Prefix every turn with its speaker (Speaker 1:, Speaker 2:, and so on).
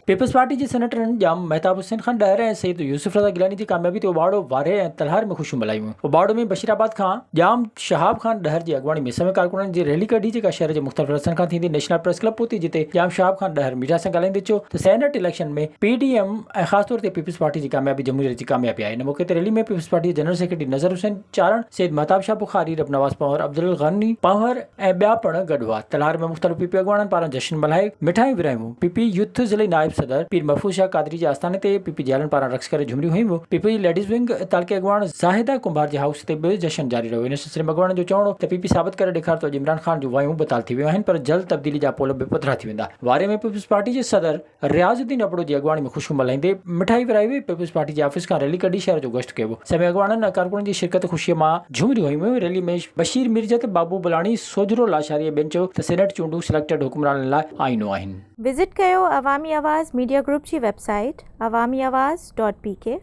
Speaker 1: Peoples party जे सेनेटरनि जाम महताब हुसैन खान डहर ऐं सईद यूसुफ रज़ा गिलानी जी कामयाबी ते उबाड़ो वारे ऐं तलहार में ख़ुशियूं मल्हायूं। उबाड़ो में बशीराबाद खां जाम शहाब खान डहर जी अॻवानी में समय कारकुननि जी रैली कढी जेका शहर जे मुख़्तलिफ़ रस्तनि खां थींदी नेशनल प्रेस क्लब पहुती, जिते जाम शहाब खान डहर मीडिया सां ॻाल्हाईंदे चयो त सेनेट इलेक्शन में PDM ऐं ख़ासि तौर ते पीपल्स पार्टी जी कामयाबी जमहूरियत जी कामयाबी आहे। इन मौक़े ते रैली में पीपल्स पार्टी जे जनरल सेक्रेटरी नज़र हुसैन चारण, सैयद महताब शाह बुखारी, रब नवाज़ पंवर, अब्दुल गनी पंवर ऐं ॿिया पिणु गॾु हुआ। तलहार में मुख़्तलिफ़ PP अॻवाननि पारां जश्न मल्हाए मिठायूं विरायूं। PP यूथ ज़िले नायब सदर पीर महफूज़ शाह कादरी जे आस्थाने ते PP जालनि पारां रक़्स करे झुमरियूं हयूं। PP लेडीज़ विंग तालके अॻवान ज़ाहिदा कुंभार जे हाउस ते बि जश्न जारी रहियो। इन सिलसिले में अॻवाननि जो चवणो त PP साबित करे ॾेखार तो इमरान खान जूं वायूं बताल थी वियूं आहिनि, पर जल्द तब्दीली जा पोल बि पधरा थी वेंदा। वारे में पीपल्स पार्टी जे सदर रियाज़ुद्दीन अबड़ो जी अॻवानी में ख़ुशियूं मल्हाईंदे मिठाई विराई हुई। पीपल्स पार्टी जे ऑफिस खां रैली कढी शहर जो गश्त कयो। सभई अॻवाननि कारकुननि जी शिरकत ख़ुशीअ मां झूमरियूं हयूं। रैली में बशीर मिर्जत, बाबू बुलाणी, सोजरो लाशारी ॿियनि चयो त सेनेट चूंडूं सिलेक्टेड हुक्मराननि लाइ आईनो आहिनि।
Speaker 2: विज़िट कयो अवामी आवाज़ मीडिया ग्रुप जी वेबसाइट awamiawaz.pk।